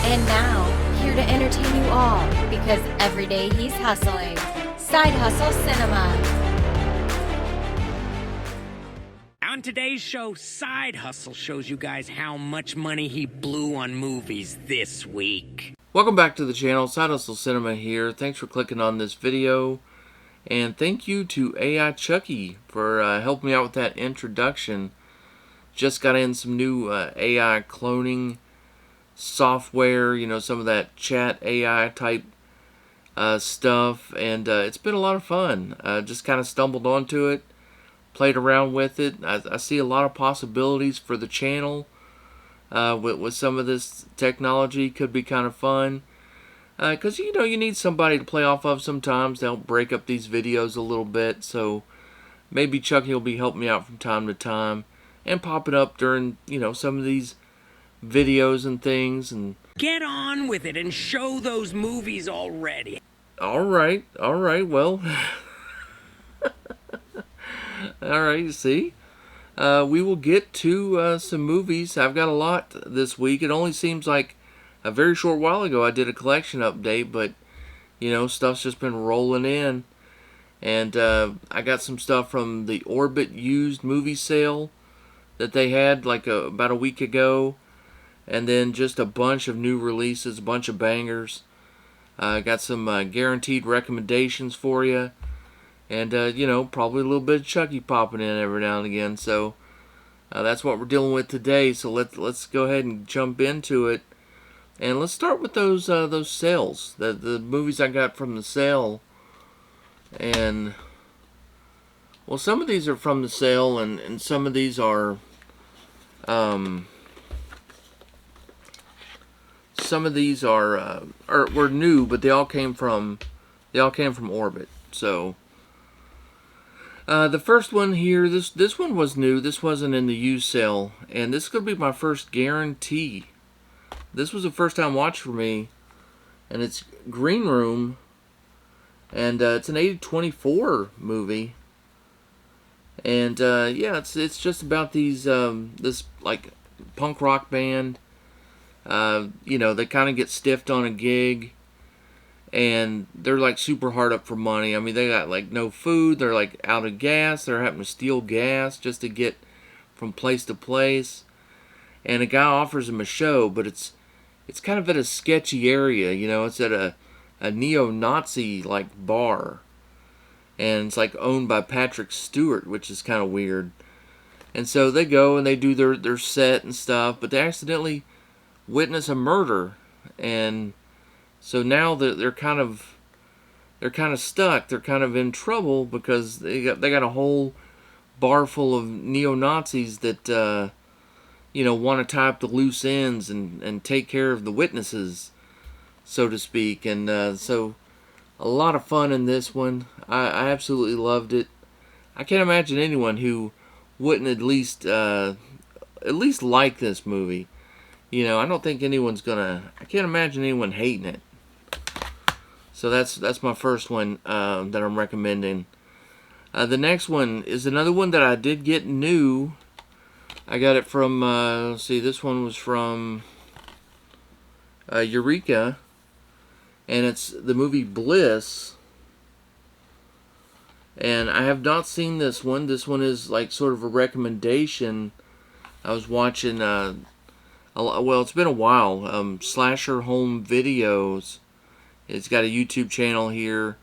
And now, here to entertain you all, because every day he's hustling. Side Hustle Cinema. On today's show, Side Hustle shows you guys how much money he blew on movies this week. Welcome back to the channel, Side Hustle Cinema here. Thanks for clicking on this video. And thank you to AI Chucky for helping me out with that introduction. Just got in some new AI cloning software, you know, some of that chat AI type stuff, and it's been a lot of fun. Just kind of stumbled onto it, played around with it. I see a lot of possibilities for the channel with some of this technology. Could be kind of fun because you know, you need somebody to play off of sometimes to help break up these videos a little bit. So maybe Chucky will be helping me out from time to time and popping up during, you know, some of these videos and things. And get on with it and show those movies already. Alright, well alright, see, we will get to some movies. I've got a lot this week. It only seems like a very short while ago I did a collection update, but you know, stuff's just been rolling in. And I got some stuff from the Orbit used movie sale that they had like about a week ago. And then just a bunch of new releases, a bunch of bangers. Got some guaranteed recommendations for you. And, you know, probably a little bit of Chucky popping in every now and again. So, that's what we're dealing with today. So, let's go ahead and jump into it. And let's start with those sales. The movies I got from the sale. And, well, some of these are from the sale, and some of these are... some of these were new, but they all came from Orbit. So the first one here, this one was new. This wasn't in the used sale, and this is gonna be my first guarantee. This was a first time watch for me, and it's Green Room, and it's an 80/24 movie. And yeah, it's just about these this like punk rock band. You know, they kind of get stiffed on a gig, and they're like super hard up for money. I mean, they got like no food, they're like out of gas, they're having to steal gas just to get from place to place, and a guy offers them a show, but it's kind of at a sketchy area, you know. It's at a neo-Nazi like bar, and it's like owned by Patrick Stewart, which is kind of weird. And so they go and they do their set and stuff, but they accidentally witness a murder, and so now they're kind of stuck. They're kind of in trouble because they got a whole bar full of neo-Nazis that you know, want to tie up the loose ends and take care of the witnesses, so to speak. And so a lot of fun in this one. I absolutely loved it. I can't imagine anyone who wouldn't at least like this movie. You know, I don't think anyone's gonna... I can't imagine anyone hating it. So that's my first one that I'm recommending. The next one is another one that I did get new. I got it from... let's see, this one was from Eureka. And it's the movie Bliss. And I have not seen this one. This one is like sort of a recommendation. I was watching... well, it's been a while. Slasher Home Videos. It's got a YouTube channel here.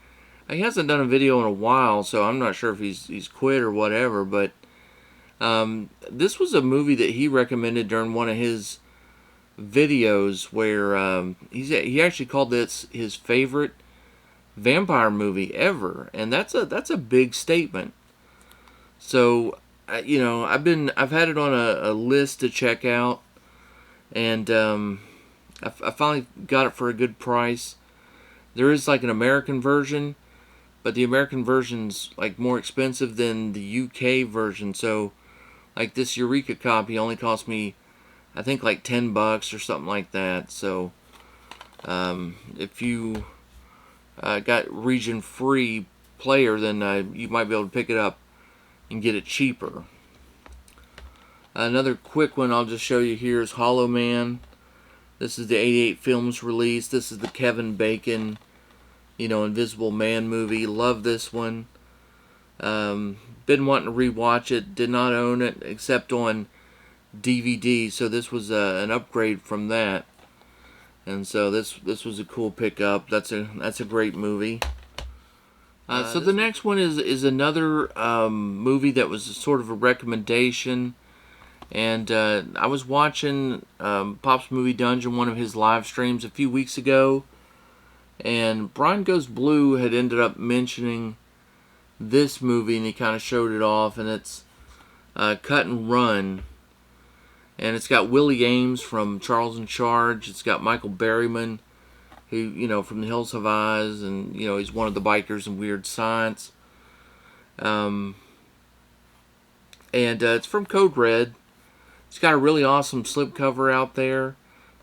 He hasn't done a video in a while, so I'm not sure if he's quit or whatever. But this was a movie that he recommended during one of his videos, where he actually called this his favorite vampire movie ever, and that's a big statement. So you know, I've had it on a list to check out. And I finally got it for a good price. There is like an American version, but the American version's like more expensive than the UK version. So like this Eureka copy only cost me, I think, like $10 or something like that. So if you got region free player, then you might be able to pick it up and get it cheaper. Another quick one I'll just show you here is Hollow Man. This is the 88 Films release. This is the Kevin Bacon, Invisible Man movie. Love this one. Been wanting to rewatch it. Did not own it except on DVD. So this was an upgrade from that. And so this was a cool pickup. That's a great movie. So the next one is another movie that was sort of a recommendation. And I was watching Pop's Movie Dungeon, one of his live streams a few weeks ago. And Brian Goes Blue had ended up mentioning this movie, and he kind of showed it off. And it's Cut and Run. And it's got Willie Ames from Charles in Charge. It's got Michael Berryman, who, from The Hills Have Eyes. And, he's one of the bikers in Weird Science. And it's from Code Red. It's got a really awesome slipcover out there.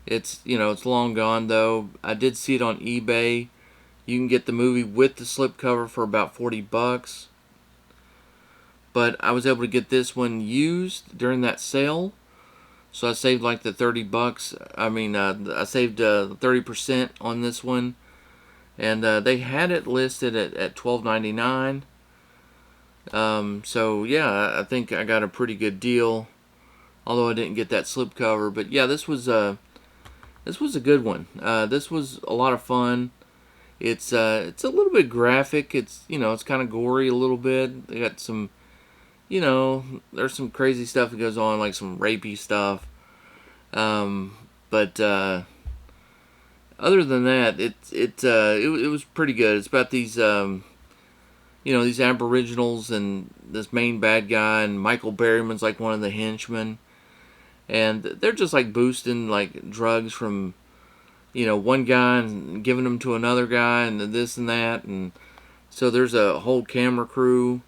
It's long gone though. I did see it on eBay. You can get the movie with the slipcover for about $40. But I was able to get this one used during that sale. So I saved like the $30. I saved 30% on this one. And they had it listed at $12.99. So yeah, I think I got a pretty good deal. Although I didn't get that slipcover. But yeah, this was a good one. This was a lot of fun. It's a little bit graphic. It's it's kind of gory a little bit. They got some, there's some crazy stuff that goes on, like some rapey stuff. But other than that, it was pretty good. It's about these these Aboriginals and this main bad guy, and Michael Berryman's like one of the henchmen. And they're just like boosting like drugs from, one guy and giving them to another guy and this and that. And so there's a whole camera crew,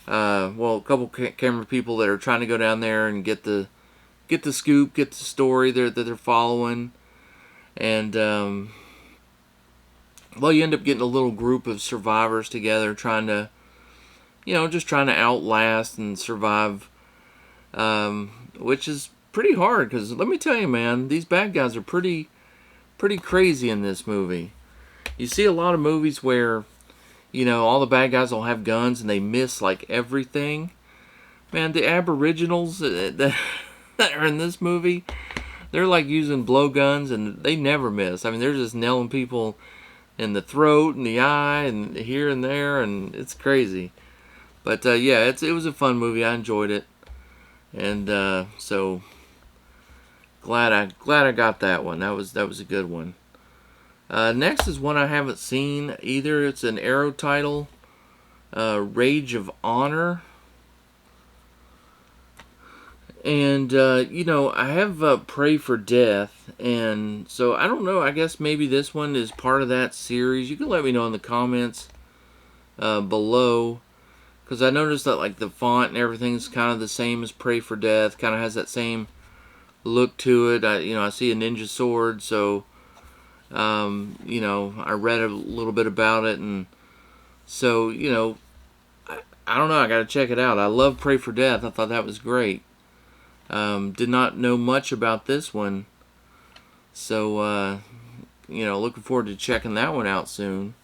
a couple camera people that are trying to go down there and get the scoop, get the story that they're following. And, you end up getting a little group of survivors together trying to, just trying to outlast and survive, which is pretty hard, because let me tell you, man, these bad guys are pretty crazy in this movie. You see a lot of movies where, all the bad guys will have guns and they miss like everything. Man, the Aboriginals that are in this movie, they're like using blowguns and they never miss. I mean, they're just nailing people in the throat and the eye and here and there, and it's crazy. But yeah, it was a fun movie. I enjoyed it, and so glad I got that one. That was a good one. Next is one I haven't seen either. It's an Arrow title, Rage of Honor. And, I have Pray for Death, and so I don't know, I guess maybe this one is part of that series. You can let me know in the comments below, because I noticed that, like, the font and everything's kind of the same as Pray for Death, kind of has that same look to it. I see a ninja sword, so, I read a little bit about it, and so, I don't know, I gotta check it out. I love Pray for Death. I thought that was great. Did not know much about this one, so looking forward to checking that one out soon.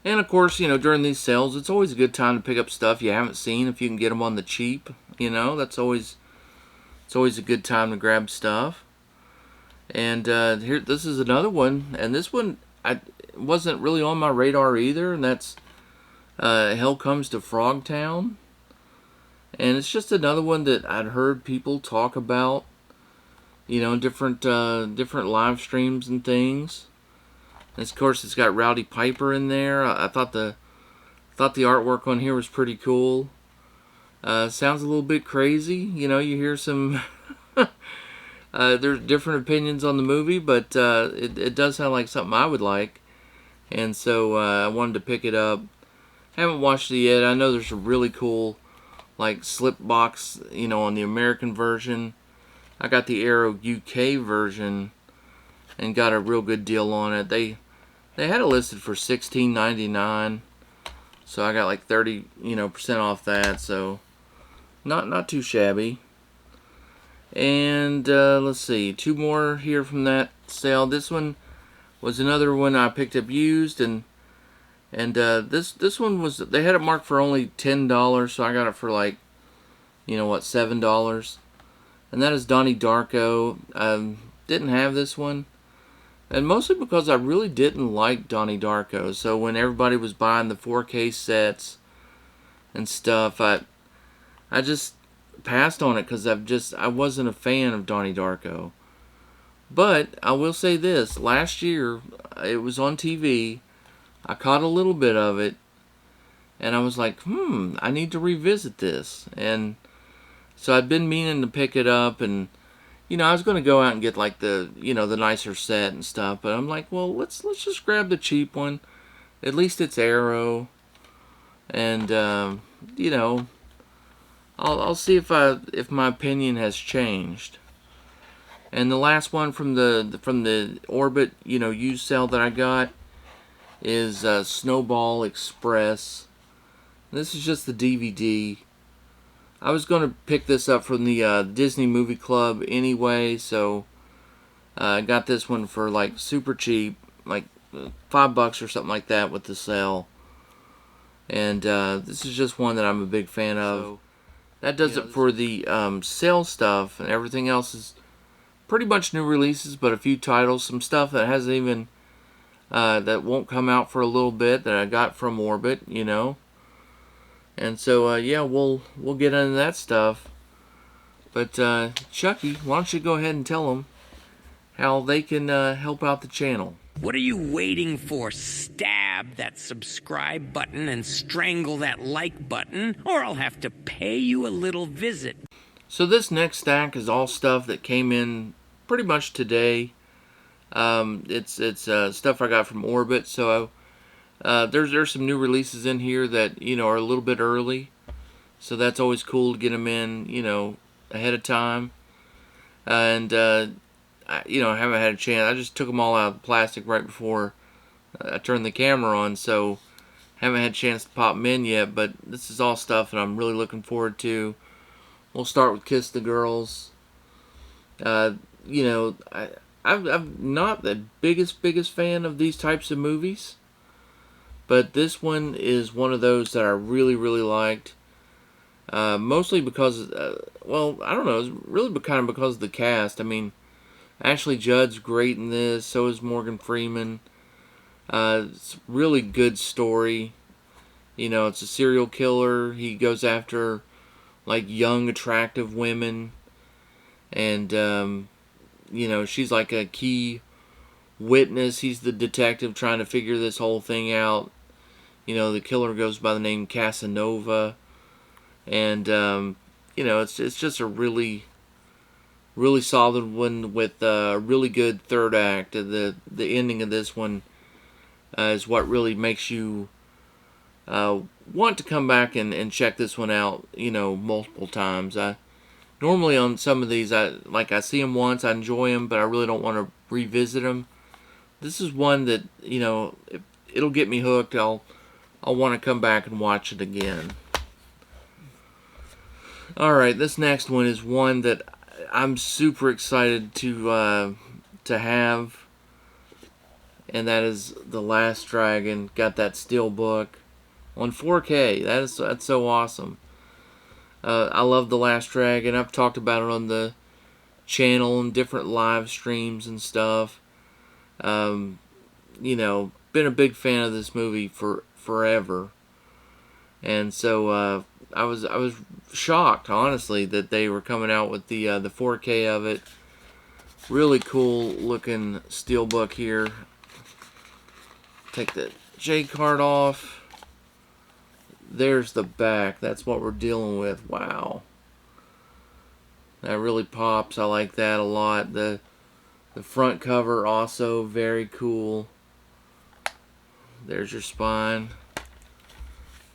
And of course, during these sales, it's always a good time to pick up stuff you haven't seen if you can get them on the cheap. It's always a good time to grab stuff. And here, this is another one, and this one wasn't really on my radar either, and that's Hell Comes to Frogtown. And it's just another one that I'd heard people talk about, different live streams and things. And of course, it's got Rowdy Piper in there. I thought the artwork on here was pretty cool. Sounds a little bit crazy, you hear some. There's different opinions on the movie, but it does sound like something I would like, and so I wanted to pick it up. Haven't watched it yet. I know there's a really cool, like, slip box, on the American version. I got the Arrow UK version and got a real good deal on it. They had it listed for $16.99, so I got like 30% off that. So not too shabby. And let's see, 2 more here from that sale. This one was another one I picked up used, and this one was, they had it marked for only $10, so I got it for like, you know what, $7. And that is Donnie Darko. Didn't have this one, and mostly because I really didn't like Donnie Darko. So when everybody was buying the 4K sets and stuff, I just passed on it because I wasn't a fan of Donnie Darko. But I will say this, last year it was on TV. I caught a little bit of it, and I was like, I need to revisit this. And so I'd been meaning to pick it up, and you know, I was going to go out and get like the, you know, the nicer set and stuff, but I'm like, well, let's just grab the cheap one. At least it's Arrow, and you know, I'll see if my opinion has changed. And the last one from the Orbit, you know, used sale that I got is Snowball Express. This is just the DVD. I was going to pick this up from the Disney Movie Club anyway, so I got this one for like super cheap, like $5 or something like that with the sale. And this is just one that I'm a big fan of. So that does it for the sale stuff, and everything else is pretty much new releases, but a few titles, some stuff that hasn't even that won't come out for a little bit that I got from Orbit, you know. And so yeah, we'll get into that stuff. But Chucky, why don't you go ahead and tell them how they can help out the channel? What are you waiting for? Stab that subscribe button and strangle that like button, or I'll have to pay you a little visit. So this next stack is all stuff that came in pretty much today. It's stuff I got from Orbit. So there's some new releases in here that, you know, are a little bit early. So that's always cool to get them in, you know, ahead of time. And you know, I haven't had a chance. I just took them all out of the plastic right before I turned the camera on, so haven't had a chance to pop them in yet. But this is all stuff that I'm really looking forward to. We'll start with Kiss the Girls. You know, I'm not the biggest fan of these types of movies, but this one is one of those that I really liked. Mostly because, well, I don't know, it's really kind of because of the cast. I mean, Ashley Judd's great in this, so is Morgan Freeman. It's a really good story. You know, it's a serial killer. He goes after like young, attractive women, and you know, she's like a key witness. He's the detective trying to figure this whole thing out. You know, the killer goes by the name Casanova, and you know, it's just a really solid one with a really good third act. The ending of this one is what really makes you want to come back and check this one out, you know, multiple times. Normally on some of these, I see them once, I enjoy them, but I really don't want to revisit them. This is one that, you know, it'll get me hooked. I'll want to come back and watch it again. Alright, this next one is one that I'm super excited to have, and that is The Last Dragon. Got that Steelbook on 4K. That's so awesome. I love The Last Dragon. I've talked about it on the channel and different live streams and stuff. You know, been a big fan of this movie for forever, and so I was shocked, honestly, that they were coming out with the 4K of it. Really cool looking steelbook here. Take the J card off. There's the back. That's what we're dealing with. Wow, that really pops. I like that a lot. The front cover also very cool. There's your spine.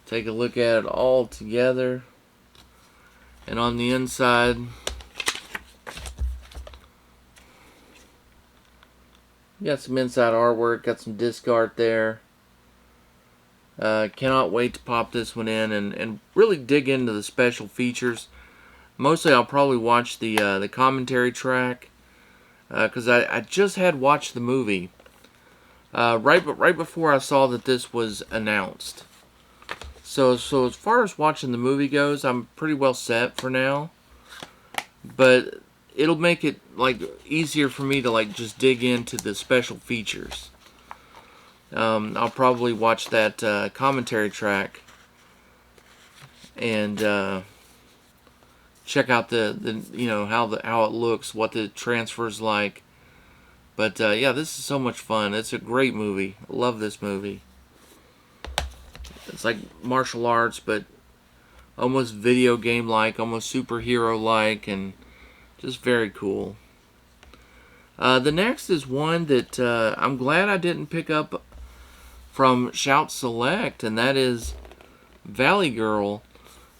Take a look at it all together. And on the inside, got some inside artwork, got some disc art there. Cannot wait to pop this one in and really dig into the special features. Mostly I'll probably watch the commentary track, because I just had watched the movie right before I saw that this was announced. So as far as watching the movie goes, I'm pretty well set for now. But it'll make it like easier for me to like just dig into the special features. I'll probably watch that commentary track and check out the you know how it looks, what the transfer's like. But yeah, this is so much fun. It's a great movie. I love this movie. It's like martial arts, but almost video game-like, almost superhero-like, and just very cool. The next is one that I'm glad I didn't pick up from Shout Select, and that is Valley Girl.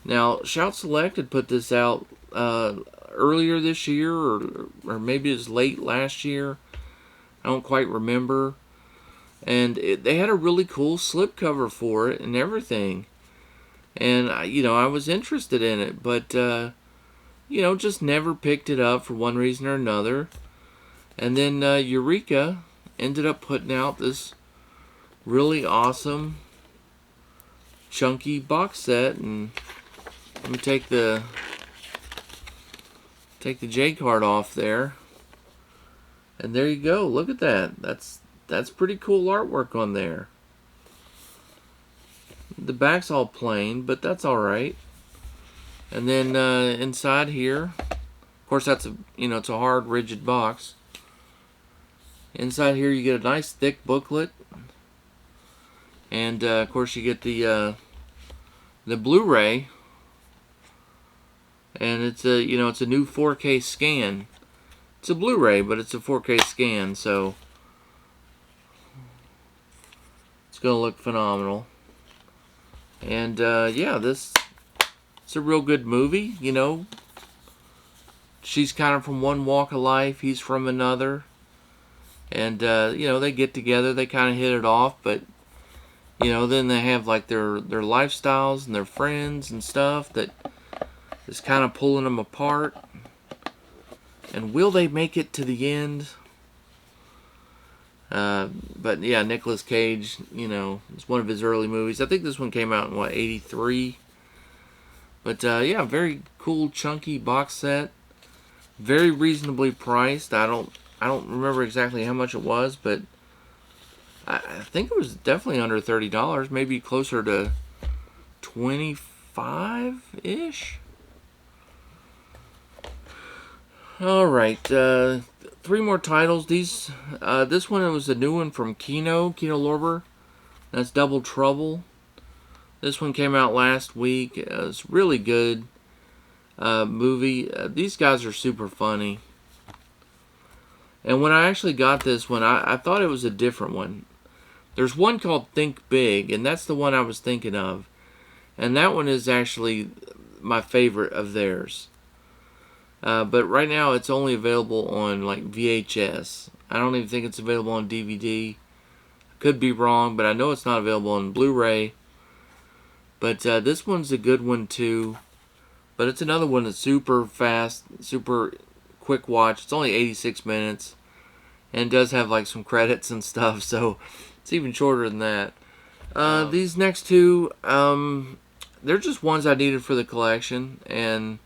Now, Shout Select had put this out earlier this year, or maybe it was late last year. I don't quite remember. And they had a really cool slipcover for it and everything. And, I was interested in it, but, just never picked it up for one reason or another. And then Eureka ended up putting out this really awesome, chunky box set. And let me take the J card off there. And there you go. Look at that. That's pretty cool artwork on there. The back's all plain, but that's alright. And then inside here, of course that's it's a hard, rigid box. Inside here you get a nice thick booklet. And of course you get the Blu-ray. And it's a it's a new 4K scan. It's a Blu-ray, but it's a 4K scan, so it's gonna look phenomenal. And yeah, it's a real good movie. She's kind of from one walk of life, he's from another, and they get together, they kind of hit it off, but then they have like their lifestyles and their friends and stuff that is kind of pulling them apart. And will they make it to the end? But yeah, Nicolas Cage, it's one of his early movies. I think this one came out in, 83? But yeah, very cool, chunky box set. Very reasonably priced. I don't remember exactly how much it was, but I think it was definitely under $30, maybe closer to 25-ish. Alright, 3 more titles. This one was a new one from Kino Lorber. That's Double Trouble. This one came out last week. It's really good movie. These guys are super funny. And when I actually got this one, I thought it was a different one. There's one called Think Big, and that's the one I was thinking of. And that one is actually my favorite of theirs. But right now it's only available on VHS. I don't even think it's available on DVD. Could be wrong, but I know it's not available on Blu-ray. But this one's a good one too. But it's another one that's super fast, super quick watch. It's only 86 minutes. And does have some credits and stuff, so it's even shorter than that. These next two, they're just ones I needed for the collection. And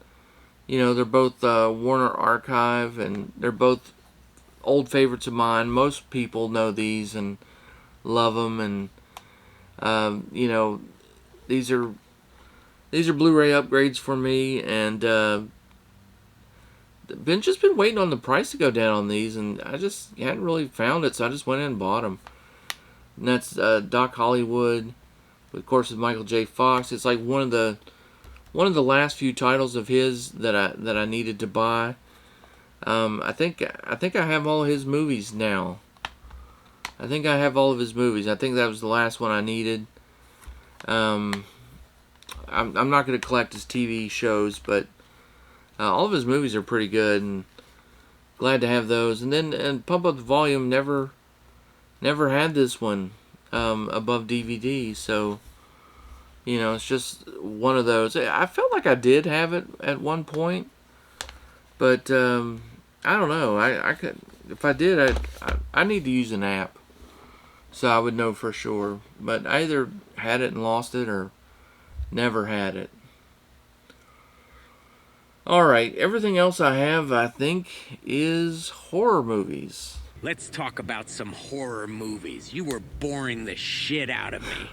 they're both Warner Archive, and they're both old favorites of mine. Most people know these and love them, and these are Blu-ray upgrades for me, and been waiting on the price to go down on these, and I just hadn't really found it, so I just went in and bought them. And that's Doc Hollywood, of course, with Michael J. Fox. It's like one of the last few titles of his that I needed to buy. I think I have all his movies now. I think I have all of his movies. I think that was the last one I needed. I'm not going to collect his TV shows, but all of his movies are pretty good, and glad to have those. And then Pump Up the Volume never had this one above DVD, so You know, it's just one of those. I felt like I did have it at one point, but I don't know. I could, if I did, I need to use an app so I would know for sure. But I either had it and lost it or never had it. Alright, everything else I have, I think, is horror movies. Let's talk about some horror movies. You were boring the shit out of me.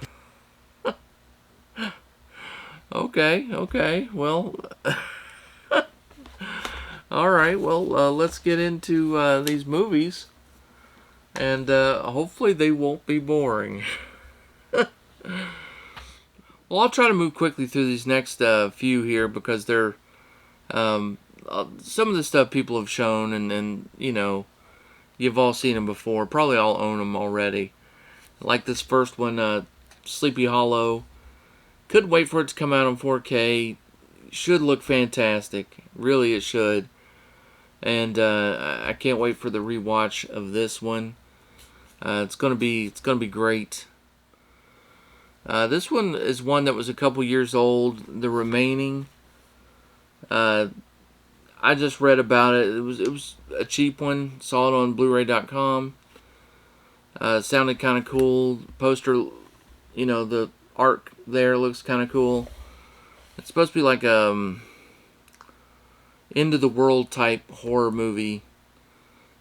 Okay, well, alright, well, let's get into these movies, and hopefully they won't be boring. Well, I'll try to move quickly through these next few here, because they're some of the stuff people have shown, and you know, you've all seen them before. Probably all own them already. Like this first one, Sleepy Hollow. Couldn't wait for it to come out on 4K. Should look fantastic. Really, it should. And I can't wait for the rewatch of this one. It's gonna be great. This one is one that was a couple years old. The Remaining. I just read about it. It was a cheap one. Saw it on Blu-ray.com. Sounded kind of cool. Poster, you know, the art there looks kind of cool. It's supposed to be like end of the world type horror movie.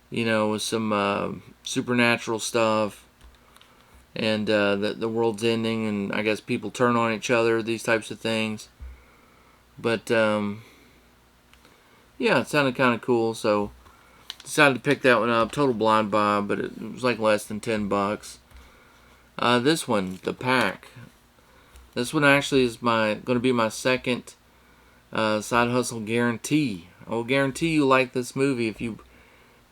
You know, with some supernatural stuff. And the world's ending, and I guess people turn on each other. These types of things. But yeah, it sounded kind of cool, so decided to pick that one up. Total blind buy, but it was like less than $10. This one, The Pack. This one actually is going to be my second side hustle guarantee. I will guarantee you like this movie if you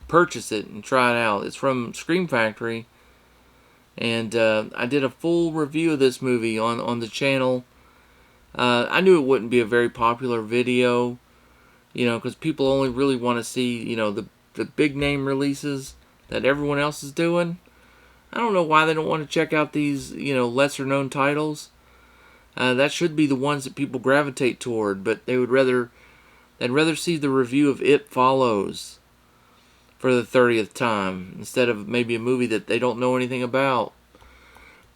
purchase it and try it out. It's from Scream Factory, and I did a full review of this movie on the channel. I knew it wouldn't be a very popular video, you know, because people only really want to see, you know, the big name releases that everyone else is doing. I don't know why they don't want to check out these, you know, lesser known titles. That should be the ones that people gravitate toward, but they'd rather see the review of It Follows for the 30th time instead of maybe a movie that they don't know anything about.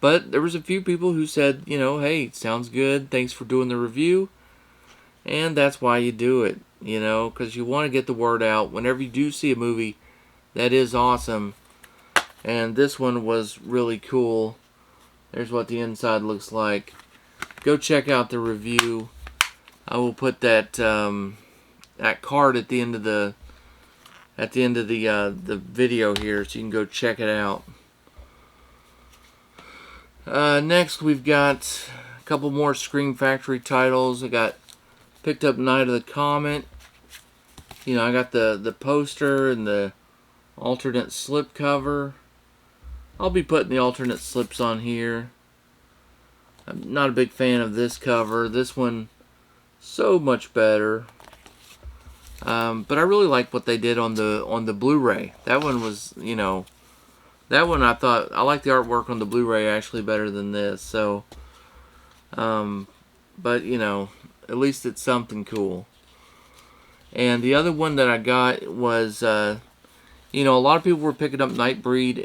But there was a few people who said, you know, hey, it sounds good, thanks for doing the review. And that's why you do it, you know, because you want to get the word out whenever you do see a movie that is awesome. And this one was really cool. There's what the inside looks like. Go check out the review. I will put that that card at the end of the the video here, so you can go check it out. Next, we've got a couple more Scream Factory titles. I picked up Night of the Comet. You know, I got the poster and the alternate slipcover. I'll be putting the alternate slips on here. I'm not a big fan of this cover. This one, so much better. But I really like what they did on the Blu-ray. That one was, you know, that one I thought, I like the artwork on the Blu-ray actually better than this. So, but you know, at least it's something cool. And the other one that I got was, you know, a lot of people were picking up Nightbreed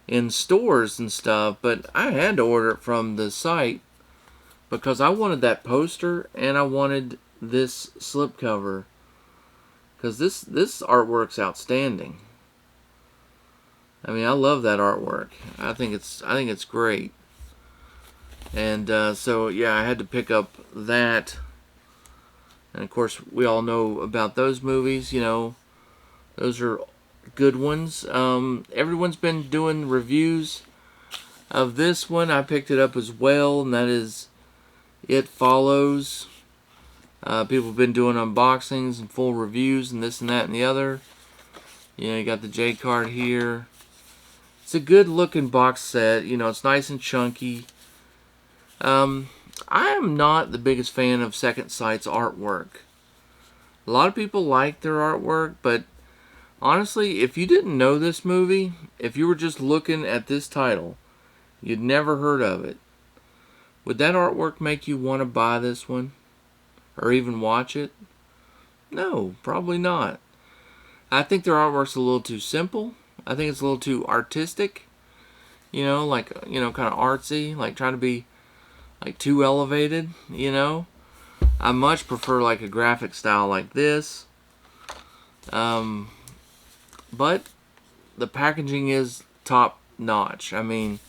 in stores and stuff, but I had to order it from the site because I wanted that poster and I wanted this slipcover, because this artwork's outstanding. I mean, I love that artwork. I think it's great. And so yeah, I had to pick up that. And of course, we all know about those movies. You know, those are good ones. Everyone's been doing reviews of this one. I picked it up as well, and that is It Follows. People have been doing unboxings and full reviews and this and that and the other. You know, you got the J card here. It's a good looking box set. You know, it's nice and chunky. I am not the biggest fan of Second Sight's artwork. A lot of people like their artwork, but honestly, if you didn't know this movie, if you were just looking at this title, you'd never heard of it. would that artwork make you want to buy this one? Or even watch it? No, probably not. I think their artwork's a little too simple. I think it's a little too artistic. You know, like, you know, kind of artsy. Like, trying to be, like, too elevated, you know? I much prefer, like, a graphic style like this. But the packaging is top notch. I mean,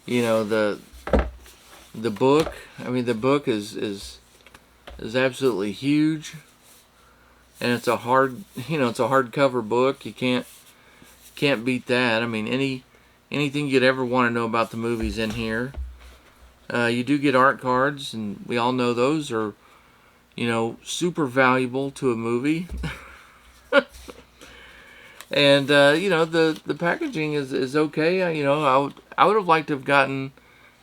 you know, the book, I mean, the book is absolutely huge, and it's a hard, you know, it's a hardcover book. You can't beat that. I mean, anything you'd ever want to know about the movies in here. You do get art cards, and we all know those are, you know, super valuable to a movie. And you know, the packaging is okay. You know, I would have liked to have gotten,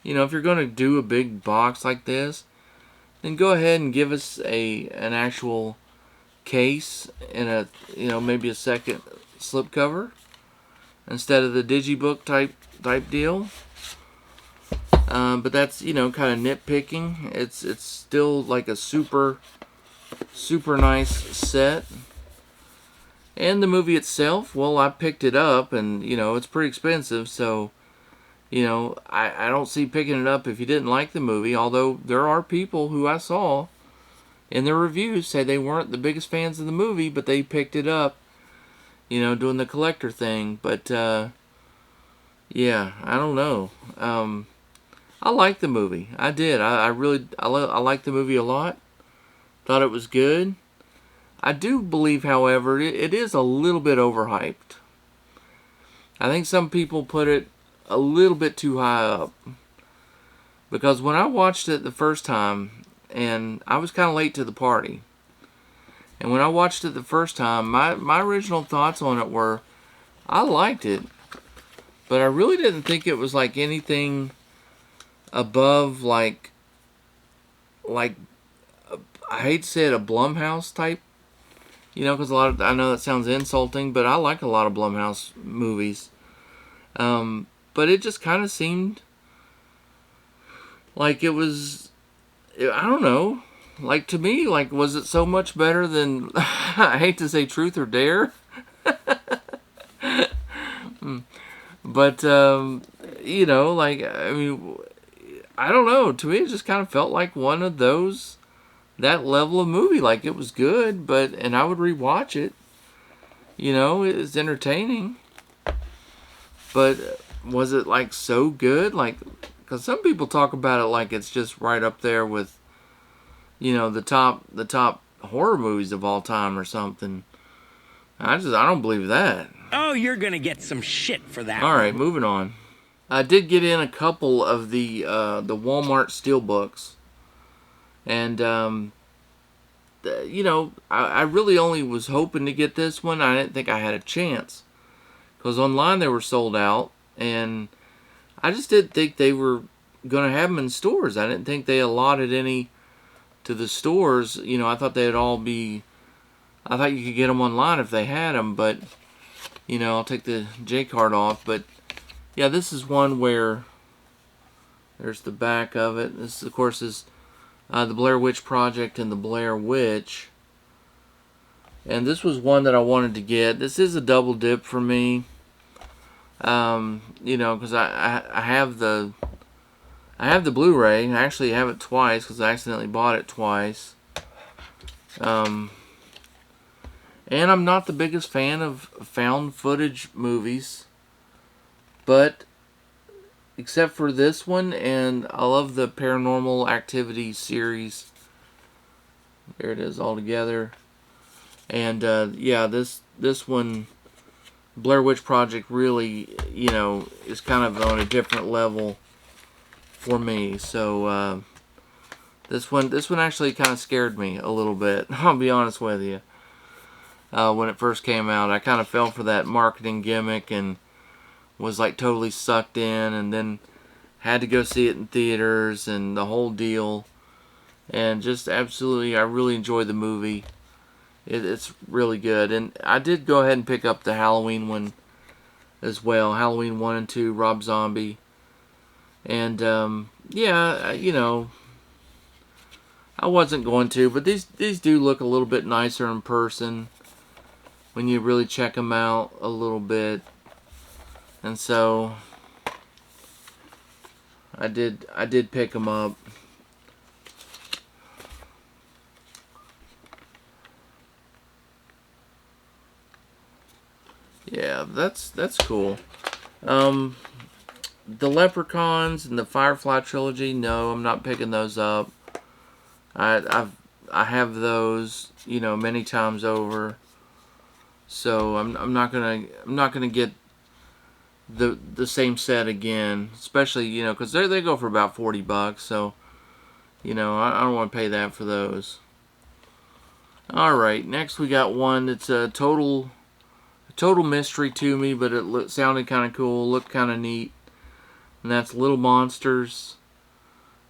you know, if you're going to do a big box like this, then go ahead and give us an actual case and a, you know, maybe a second slipcover instead of the digibook type deal. But that's, you know, kind of nitpicking. It's still like a super nice set. And the movie itself, well, I picked it up, and, you know, it's pretty expensive, so, you know, I don't see picking it up if you didn't like the movie, although there are people who I saw in their reviews say they weren't the biggest fans of the movie, but they picked it up, you know, doing the collector thing. But, yeah, I don't know. I liked the movie. I did. I liked the movie a lot. Thought it was good. I do believe, however, it is a little bit overhyped. I think some people put it a little bit too high up. Because when I watched it the first time, and I was kind of late to the party, and when I watched it the first time, my original thoughts on it were, I liked it, but I really didn't think it was like anything above like I hate to say it, a Blumhouse type. You know, because I know that sounds insulting, but I like a lot of Blumhouse movies. But it just kind of seemed like it was, I don't know, like to me, like, was it so much better than, I hate to say Truth or Dare? But, you know, like, I mean, I don't know, to me it just kind of felt like one of those, that level of movie. Like, it was good, and I would rewatch it. You know, it's entertaining. But was it like so good? Like, because some people talk about it like it's just right up there with, you know, the top horror movies of all time or something. I don't believe that. Oh, you're gonna get some shit for that. All right, moving on. I did get in a couple of the Walmart Steelbooks. And, you know, I really only was hoping to get this one. I didn't think I had a chance. Because online they were sold out. And I just didn't think they were going to have them in stores. I didn't think they allotted any to the stores. You know, I thought they'd all be... I thought you could get them online if they had them. But, you know, I'll take the J card off. But, yeah, this is one where... There's the back of it. This, of course, is... the Blair Witch Project and the Blair Witch. And this was one that I wanted to get. This is a double dip for me. You know, because I have the Blu-ray. I actually have it twice because I accidentally bought it twice. And I'm not the biggest fan of found footage movies. But except for this one, and I love the Paranormal Activity series. There it is all together. And yeah, this one, Blair Witch Project, really, you know, is kind of on a different level for me. So this one actually kind of scared me a little bit. I'll be honest with you. When it first came out, I kind of fell for that marketing gimmick and was like totally sucked in, and then had to go see it in theaters and the whole deal. And just absolutely, I really enjoyed the movie. It's really good. And I did go ahead and pick up the Halloween one as well. Halloween 1 and 2, Rob Zombie. And yeah, you know, I wasn't going to, but these do look a little bit nicer in person when you really check them out a little bit. And so I did pick them up. Yeah, that's cool. The Leprechauns and the Firefly trilogy, no, I'm not picking those up. I have those, you know, many times over. So I'm not gonna get the same set again, especially, you know, because they go for about $40. So, you know, I don't want to pay that for those. All right, next we got one that's a total mystery to me, but it sounded kind of cool, looked kind of neat, and that's Little Monsters.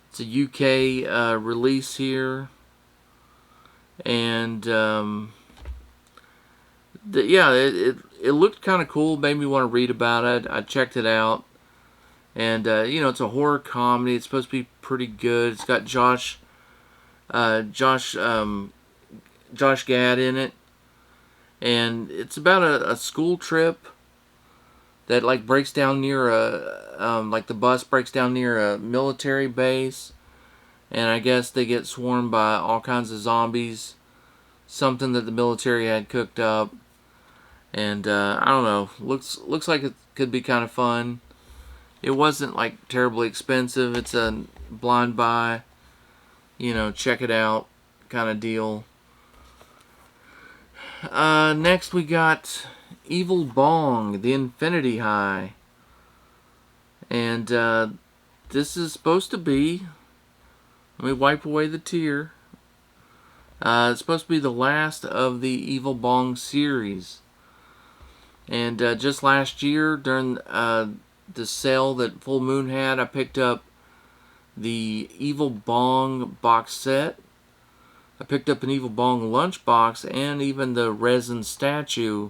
It's a UK release here, and yeah, it looked kind of cool, made me want to read about it. I checked it out, and you know, it's a horror comedy. It's supposed to be pretty good. It's got Josh Gad in it, and it's about a school trip that like breaks down near like the bus breaks down near a military base, and I guess they get swarmed by all kinds of zombies, something that the military had cooked up, and I don't know, looks like it could be kind of fun. It wasn't like terribly expensive. It's a blind buy, you know, check it out kind of deal. Next we got Evil Bong, the Infinity High. And this is supposed to be, let me wipe away the tear. It's supposed to be the last of the Evil Bong series. And just last year, during the sale that Full Moon had, I picked up the Evil Bong box set. I picked up an Evil Bong lunchbox and even the resin statue.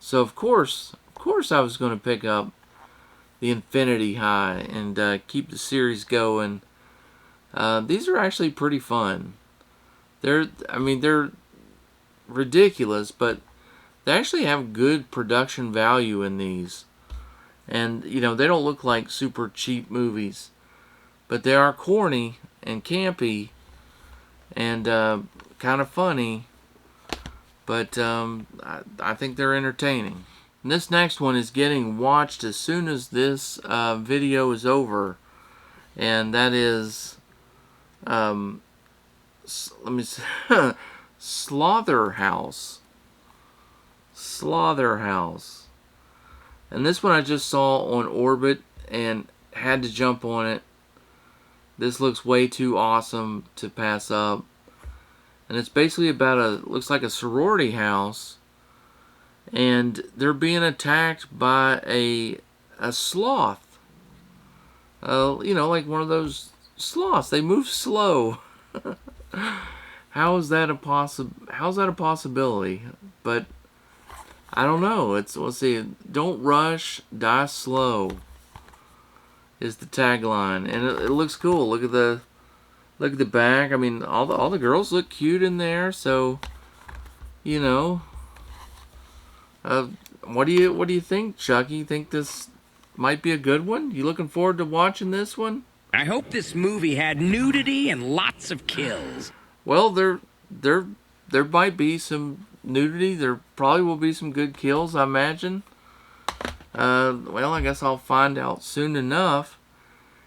So of course I was going to pick up the Infinity High and keep the series going. These are actually pretty fun. They're ridiculous, but they actually have good production value in these. And, you know, they don't look like super cheap movies, but they are corny and campy and kind of funny, but I think they're entertaining. And this next one is getting watched as soon as this video is over, and that is let me see, Slaughterhouse. And this one I just saw on Orbit and had to jump on it. This looks way too awesome to pass up. And it's basically about looks like a sorority house, and they're being attacked by a sloth. You know, like one of those sloths. They move slow. How's that a possibility? But I don't know. Let's see. Don't rush, die slow is the tagline, and it looks cool. Look at the back. I mean, all the girls look cute in there. So, you know, what do you think, Chucky? You think this might be a good one? You looking forward to watching this one? I hope this movie had nudity and lots of kills. Well, there might be some nudity. There probably will be some good kills, I imagine. Well, I guess I'll find out soon enough.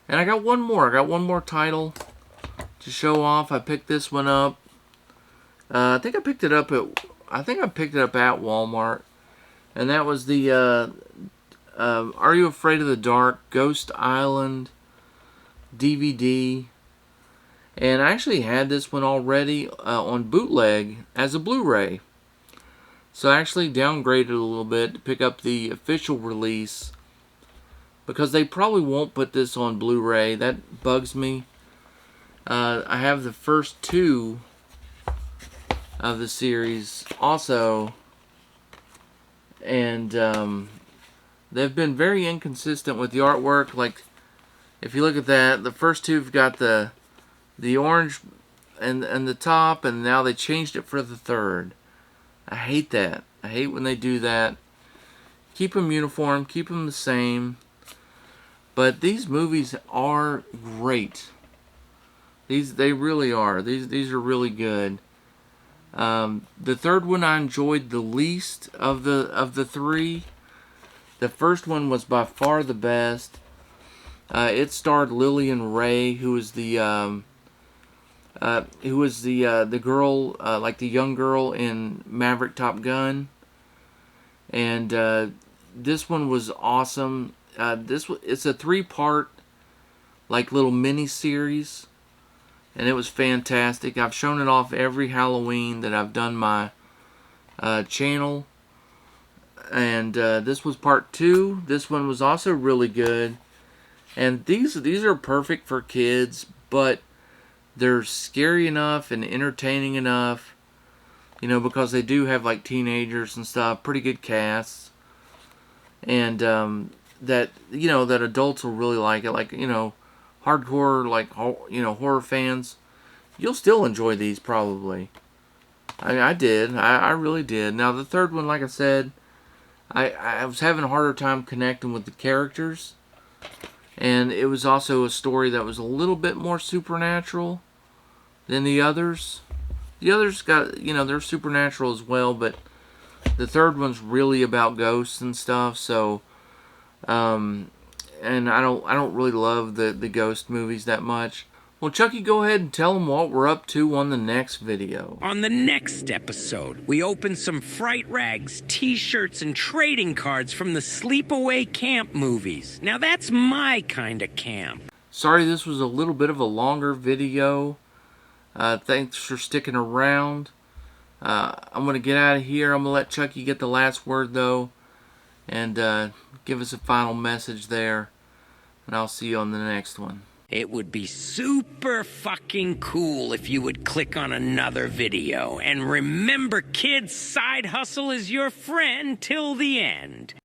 And I got one more title to show off. I picked this one up. I think I picked it up at Walmart, and that was the Are You Afraid of the Dark? Ghost Island DVD. And I actually had this one already on bootleg as a Blu-ray. So I actually downgraded a little bit to pick up the official release, because they probably won't put this on Blu-ray. That bugs me. I have the first two of the series also, and they've been very inconsistent with the artwork. Like, if you look at that, the first two have got the orange and the top, and now they changed it for the third. I hate that. I hate when they do that. Keep them uniform, keep them the same. But these movies are great. They really are. These are really good. The third one I enjoyed the least of the three. The first one was by far the best. It starred Lillian Ray, who was the girl, like the young girl in Maverick Top Gun. And this one was awesome. It's a 3-part, like, little mini series, and it was fantastic. I've shown it off every Halloween that I've done my channel. And this was part 2. This one was also really good. And these are perfect for kids, but they're scary enough and entertaining enough, you know, because they do have, like, teenagers and stuff, pretty good casts. And that, you know, that adults will really like it, like, you know, hardcore, like, you know, horror fans. You'll still enjoy these probably. I did. I really did. Now the third one, like I said, I was having a harder time connecting with the characters, and it was also a story that was a little bit more supernatural than the others. The others got, you know, they're supernatural as well, but the third one's really about ghosts and stuff. So, and I don't really love the ghost movies that much. Well, Chucky, go ahead and tell them what we're up to on the next video. On the next episode, we open some fright rags, t-shirts, and trading cards from the sleepaway camp movies. Now that's my kind of camp. Sorry this was a little bit of a longer video. Thanks for sticking around. I'm going to get out of here. I'm going to let Chucky get the last word, though, and give us a final message there. And I'll see you on the next one. It would be super fucking cool if you would click on another video. And remember, kids, side hustle is your friend till the end.